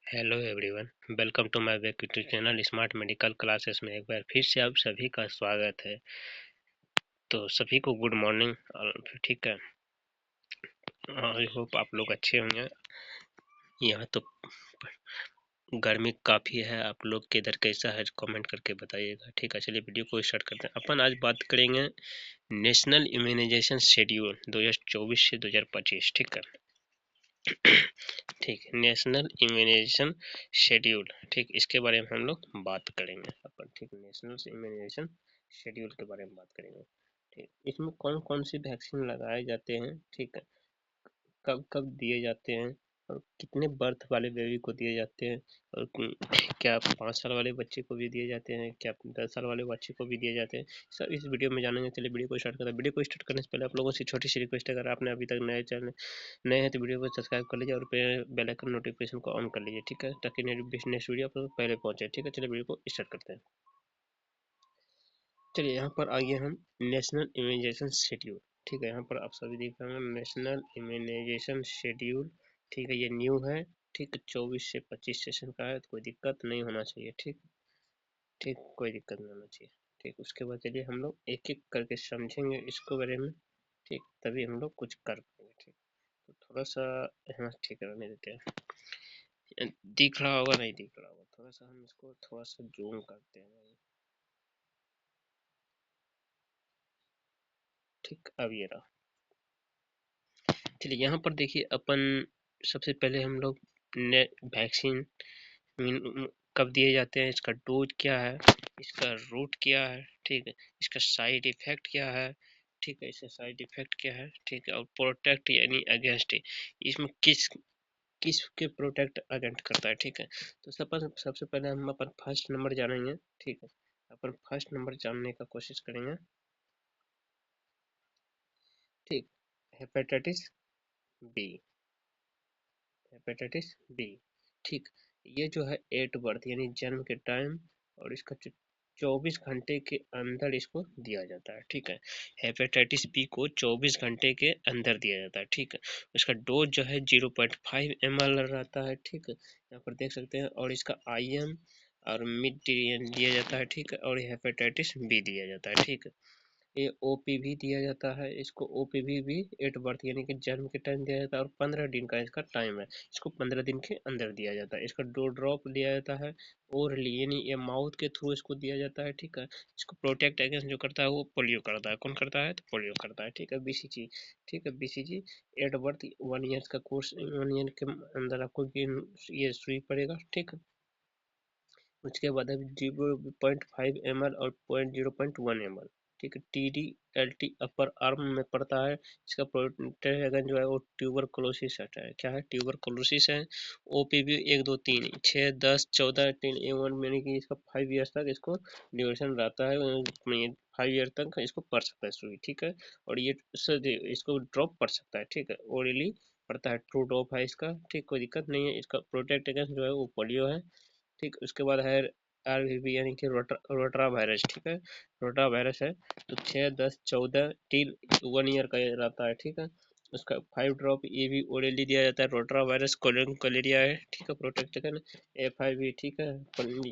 Hello everyone, welcome to my YouTube channel smart medical classes में एक बार फिर से आप सभी का स्वागत है। तो सभी को गुड मॉर्निंग। ठीक है, आई होप आप लोग अच्छे होंगे। यहाँ तो गर्मी काफ़ी है, आप लोग के इधर कैसा है कमेंट करके बताइएगा। ठीक है, चलिए वीडियो को स्टार्ट करते हैं। अपन आज बात करेंगे नेशनल इम्यूनाइजेशन शेड्यूल 2024 से 2025। ठीक है, ठीक है, नेशनल इम्यूनाइजेशन शेड्यूल, ठीक, इसके बारे में हम लोग बात करेंगे अपन। ठीक, नेशनल इम्यूनाइजेशन शेड्यूल के बारे में बात करेंगे। ठीक, इसमें कौन कौन सी वैक्सीन लगाए जाते हैं, ठीक है, कब कब दिए जाते हैं, और कितने बर्थ वाले बेबी को दिए जाते हैं, और क्या 5 साल वाले बच्चे को भी दिए जाते हैं, क्या 10 साल वाले बच्चे को भी दिए जाते हैं, सब इस वीडियो में जानेंगे। चलिए वीडियो को स्टार्ट करते हैं। वीडियो को स्टार्ट करने से पहले आप लोगों से छोटी सी रिक्वेस्ट है, अगर आपने अभी तक नए हैं तो वीडियो को सब्सक्राइब कर लीजिए और बेल आइकन नोटिफिकेशन को ऑन कर लीजिए। ठीक है, ताकि नेक्स्ट वीडियो आप लोग पहले पहुंचे। ठीक है, चलिए वीडियो को स्टार्ट करते हैं। चलिए यहाँ पर आइए हम नेशनल इम्यूनाइजेशन शेड्यूल। ठीक है, यहाँ पर आप सभी देख रहे हैं नेशनल इम्यूनाइजेशन शेड्यूल। ठीक है, ये न्यू है। ठीक, 24 से 25 सेशन का है, तो कोई दिक्कत नहीं होना चाहिए। ठीक, ठीक, कोई दिक्कत नहीं होना चाहिए। ठीक, उसके बाद चलिए हम लोग एक एक करके समझेंगे इसको बारे में। ठीक, तभी हम लोग कुछ कर पाएंगे। ठीक, तो थोड़ा सा यहाँ ठीक रहने देते हैं। दिख रहा होगा, नहीं दिख रहा होगा, थोड़ा सा हम इसको थोड़ा सा जूम करते हैं। ठीक, अब ये रहा। चलिए यहाँ पर देखिए, अपन सबसे पहले हम लोग वैक्सीन कब दिए जाते हैं, इसका डोज क्या है, इसका रूट क्या है, ठीक है, इसका साइड इफेक्ट क्या है, ठीक है, इसका साइड इफेक्ट क्या है, ठीक है, और प्रोटेक्ट यानी अगेंस्ट, इसमें किस किस के प्रोटेक्ट अगेंस्ट करता है। ठीक है, तो सबसे पहले हम अपन फर्स्ट नंबर जानेंगे। ठीक है, अपन फर्स्ट नंबर जानने का कोशिश करेंगे। ठीक, हेपेटाइटिस बी, हेपेटाइटिस बी। ठीक, ये जो है एट बर्थ यानी जन्म के टाइम, और इसका 24 घंटे के अंदर इसको दिया जाता है। ठीक है, हेपेटाइटिस बी को 24 घंटे के अंदर दिया जाता है। ठीक है, इसका डोज जो है 0.5 ml रहता है। ठीक है, यहाँ पर देख सकते हैं, और इसका IM और मिड दिया जाता है। ठीक है, और हेपेटाइटिस बी दिया जाता है। ठीक है, ये OPV दिया जाता है। इसको OPV भी एट बर्थ यानी कि जन्म के टाइम दिया जाता है, और 15 दिन का इसका टाइम है। इसको 15 दिन के अंदर दिया जाता है। इसका 2 ड्रॉप दिया जाता है ओरली, यानी ये माउथ के थ्रू इसको दिया जाता है। ठीक है, इसको प्रोटेक्ट अगेंस्ट जो करता है वो पोलियो करता है। कौन करता है? तो पोलियो करता है। ठीक है, BCG। ठीक है, BCG एट बर्थ 1 ईयर का कोर्स, 1 ईयर के अंदर आपको ये सुई पड़ेगा। ठीक है, उसके बाद है 0.5 ml और 0.1 ml। ठीक है, TD-LT अपर आर्म में पड़ता है। इसका प्रोटेक्शन जो है वो ट्यूबरकुलोसिस है। क्या है? ट्यूबरकुलोसिस है। OPV 1 2 3 6 10 14 10 A1 यानी कि इसका 5 ईयर्स तक इसको ड्यूरेशन रहता है। 5 ईयर तक इसको पढ़ सकता है सुई। ठीक है, और ये इसको ड्रॉप पढ़ सकता है। ठीक है, ओरली पड़ता है, ट्रू ड्रॉप है इसका। ठीक, कोई दिक्कत नहीं है। इसका प्रोटेक्ट अगेंस्ट जो है वो पोलियो है। ठीक, उसके बाद है RVB यानी कि रोटरा वायरस। ठीक है, रोटा वायरस है, तो 6 10 14 टिल 1 ईयर का रहता है। ठीक है, उसका 5 ड्रॉप ये भी ओरली दिया जाता है। रोटरा वायरस कलेरिया है। ठीक है, प्रोटेक्ट FIV। ठीक है,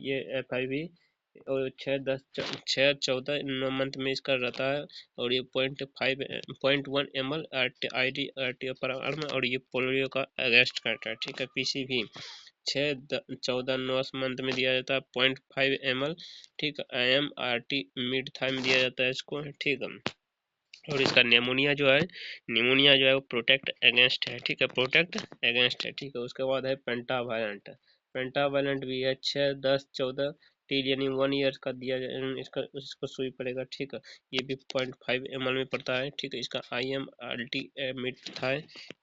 ये FIV और 6 14 में इसका रहता है, और ये 0.1 ml RT पर आर्म, और ये पोलियो का अगेंस्ट करता है। ठीक है, PCV 6 14 मंथ में दिया जाता है 0.5 ml। ठीक है, IM-RT मिड थाई में दिया जाता है इसको। ठीक है, और इसका निमोनिया जो है वो प्रोटेक्ट अगेंस्ट है। ठीक है, प्रोटेक्ट अगेंस्ट है। ठीक है, उसके बाद है पेंटावायलेंट। पेंटावायलेंट भी है 6 10 14 टील यानी 1 ईयर का दिया इसको सुई पड़ेगा। ठीक है, ये भी 0.5 ml में पड़ता है। ठीक है, इसका IM-RT मिड था।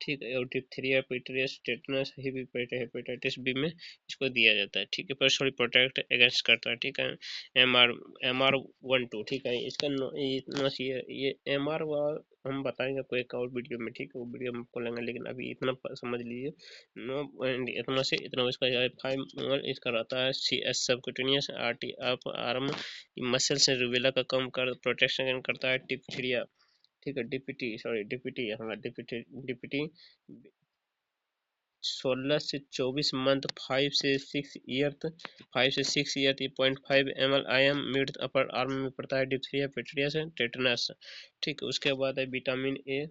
ठीक है, और डिप्थीरिया पिटरियस टेटनस हेपेटाइटिस बी में इसको दिया जाता है। ठीक है, पर सॉरी प्रोटेक्ट अगेंस्ट करता है। ठीक है, MR12। ठीक है, इसका ये इतना ये MR हम बताएंगे आपको एक और वीडियो में। ठीक है, वो वीडियो हम खोलेंगे, लेकिन अभी इतना समझ लीजिए। नो, इतना से इतना इसका 5 इसका रहता है। CS subcutaneous RT up arm muscle से रूबेला का कम कर प्रोटेक्शन करता है। डिप्थीरिया। ठीक है, DPT, सॉरी DPT, हाँ DPT 16 से 24 मंथ, 5 से 6 year 0.5 ml IM mid upper arm में पड़ता है। Diphtheria, पेट्रियस, tetanus. ठीक है, उसके बाद है विटामिन ए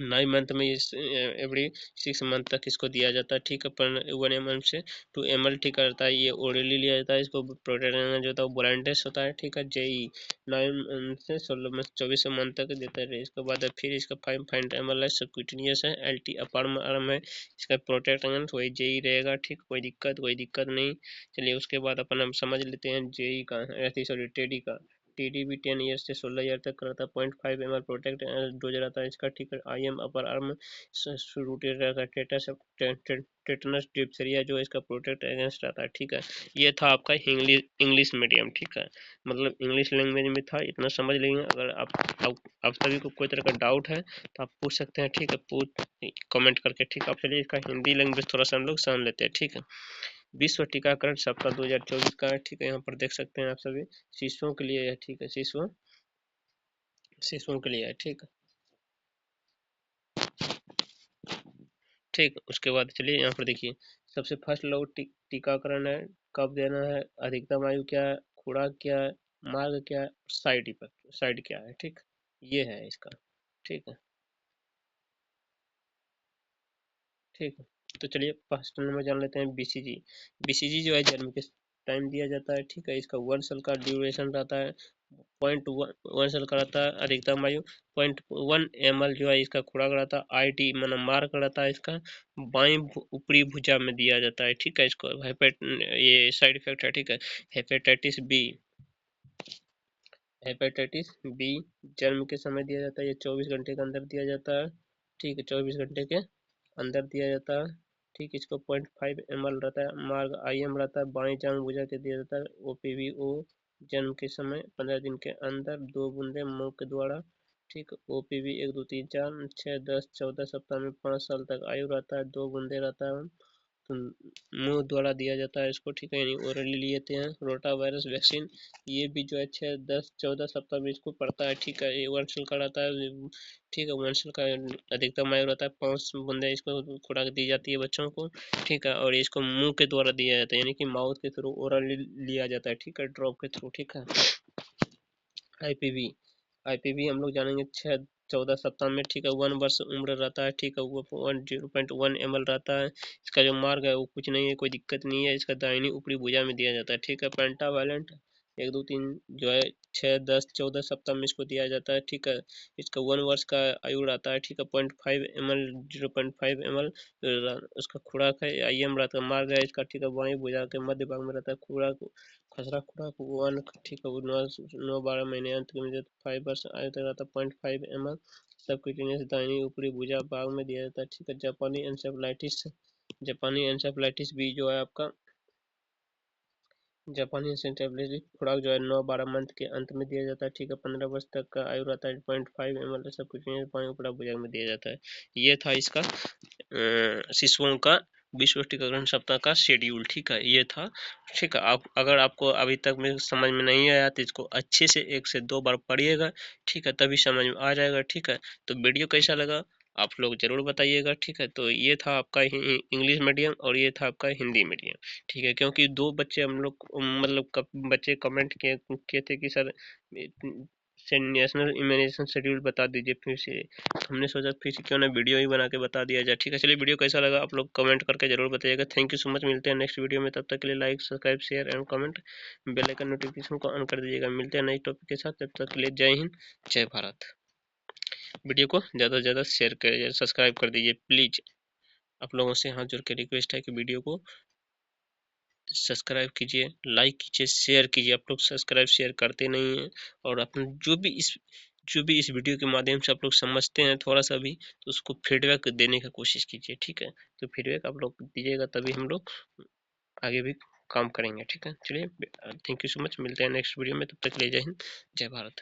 9 मंथ में, इस एवरी 6 मंथ तक इसको दिया जाता है। ठीक है, पर 1 ml से 2 ml ठीक रहता है। ये ओरली लिया जाता है। इसको प्रोटेक्ट जो होता है ब्रांडेस होता है। ठीक है, जेई 9 से 16 24 मंथ तक देता है। इसके बाद फिर इसका 5 ml है, सबक्यूटेनियस है। LT अपर आर्म है, इसका प्रोटेक्ट वही जेई रहेगा। ठीक, कोई दिक्कत नहीं। चलिए उसके बाद अपन हम समझ लेते हैं जेई का, सॉरी टेडी का। टीडी भी 10 ईयर से 16 ईयर तक रहता है। 0.5 ml प्रोटेक्ट डोज रहता है इसका। ठीक है, IM अपर आर्म रूटेड रहता है। टेटनस डिप्थीरिया जो इसका प्रोटेक्ट अगेंस्ट रहता है। ठीक है, ये था आपका इंग्लिश मीडियम। ठीक है, मतलब इंग्लिश लैंग्वेज में था, इतना समझ लेंगे। अगर आप सभी को कोई तरह का डाउट है तो आप पूछ सकते हैं। ठीक है, पूछ कमेंट करके। ठीक है, आप चलिए इसका हिंदी लैंग्वेज थोड़ा सा हम लोग समझ लेते हैं। ठीक है, विश्व टीकाकरण सप्ताह 2024 का है। ठीक है, यहाँ पर देख सकते हैं आप सभी, शिशुओं के लिए है। ठीक है, शिशुओं के लिए है। ठीक है, ठीक, उसके बाद चलिए यहाँ पर देखिए, सबसे फर्स्ट लोग टीकाकरण है, कब देना है, अधिकतम आयु क्या है, खुराक क्या है, मार्ग क्या है, साइड इफेक्ट साइड क्या है। ठीक, ये है इसका। ठीक है, ठीक है, तो चलिए फर्स्ट नंबर जान लेते हैं BCG। BCG जो है जन्म के टाइम दिया जाता है। ठीक है, इसका 1 साल का ड्यूरेशन रहता है। 0.1 साल का रहता है। अधिकतम आयु 0.1 ml जो है इसका खुराक रहता है। IT मतलब मार्क रहता है इसका, बाएं ऊपरी भुजा में दिया जाता है। ठीक है, इसको ये साइड इफेक्ट है। ठीक है, हेपेटाइटिस बी हेपेटाइटिस बी जन्म के समय दिया जाता है। ये 24 घंटे के अंदर दिया जाता है। ठीक है, 24 घंटे के अंदर दिया जाता है। ठीक, इसको 0.5 ml रहता है। मार्ग IM रहता है, बाएं जांग भुजा के दिया जाता है। OPVO जन्म के समय 15 दिन के अंदर 2 बूंदे मुंह के द्वारा। ठीक, OPV 1 2 3 4 6 10 14 सप्ताह में 5 साल तक आयु रहता है। 2 बूंदे रहता है, तो मुंह द्वारा दिया जाता है इसको। ठीक है, यानी ओरली लेते हैं। रोटा वायरस वैक्सीन, ये भी जो है 6 10 14 सप्ताह में इसको पड़ता है। ठीक है, ये 1 साल का रहता है। ठीक है, 1 साल का अधिकतम आयु रहता है। 5 बूंदे इसको खुराक दी जाती है बच्चों को। ठीक है, और इसको मुंह के द्वारा दिया जाता है, यानी कि माउथ के थ्रू ओरली लिया जाता है। ठीक है, ड्रॉप के थ्रू। ठीक है, आईपीवी आईपीवी हम लोग जानेंगे 6 14 सप्ताह में। ठीक है, 1 वर्ष उम्र रहता है। ठीक है, वो 0.1 ml रहता है। इसका जो मार्ग है वो कुछ नहीं है, कोई दिक्कत नहीं है। इसका दाहिनी ऊपरी भुजा में दिया जाता है। ठीक है, पेंटावालेंट 1 2 3 जो है 6 10 14 सप्ताह में इसको दिया जाता है। ठीक है, इसका 1 वर्ष का आयु रहता है। ठीक है, 0.5 ml 0.5 ml उसका खुराक है। IM रहता है। मार्ग है इसका। ठीक है, बाएं भुजा के मध्य भाग में रहता है। खुराक खसरा खुराक 1। ठीक है, 9 12 महीने अंत में 5 वर्ष आयु तक रहता है। 0.5 ml सबक्यूटेनियस दाहिनी ऊपरी भुजा भाग में दिया जाता है। ठीक है, जापानी एंसेफलाइटिस भी जो है आपका, जापानी एंसेफलाइटिस खुराक जो है 9 12 मंथ के अंत में दिया जाता है। ठीक है, 15 वर्ष तक का आयु रहता है। 0.5 ml सबक्यूटेनियस बाएं ऊपरी भुजा में दिया जाता है। ये था इसका शिशुओं का विश्व टीकाकरण सप्ताह का शेड्यूल। ठीक है, ये था। ठीक है, आप अगर आपको अभी तक में समझ में नहीं आया तो इसको अच्छे से 1 से 2 बार पढ़िएगा। ठीक है, तभी समझ में आ जाएगा। ठीक है, तो वीडियो कैसा लगा आप लोग जरूर बताइएगा। ठीक है, तो ये था आपका इंग्लिश मीडियम और ये था आपका हिंदी मीडियम। ठीक है, क्योंकि 2 बच्चे हम लोग मतलब बच्चे कमेंट किए थे कि सर से नेशनल इम्यूनाइजेशन शेड्यूल बता दीजिए फिर से। हमने सोचा फिर से क्यों ना वीडियो ही बना के बता दिया जाए। ठीक है, चलिए वीडियो कैसा लगा आप लोग कमेंट करके जरूर बताइएगा। थैंक यू सो मच, मिलते हैं नेक्स्ट वीडियो में। तब तक के लिए like subscribe share and comment, bell icon notification को ऑन कर दीजिएगा। मिलते हैं नई टॉपिक के साथ, तब तक के लिए जय हिंद जय भारत। वीडियो को ज़्यादा से ज़्यादा शेयर करिए, सब्सक्राइब कर दीजिए प्लीज़। आप लोगों से हाथ जोड़ के रिक्वेस्ट है कि वीडियो को सब्सक्राइब कीजिए, लाइक कीजिए, शेयर कीजिए। आप लोग सब्सक्राइब शेयर करते नहीं हैं। और अपने जो भी इस वीडियो के माध्यम से आप लोग समझते हैं थोड़ा सा भी, तो उसको फीडबैक देने का कोशिश कीजिए। ठीक है, तो फीडबैक आप लोग दीजिएगा तभी हम लोग आगे भी काम करेंगे। ठीक है, चलिए थैंक यू सो मच, मिलते हैं नेक्स्ट वीडियो में। तब तक के लिए जय हिंद जय भारत।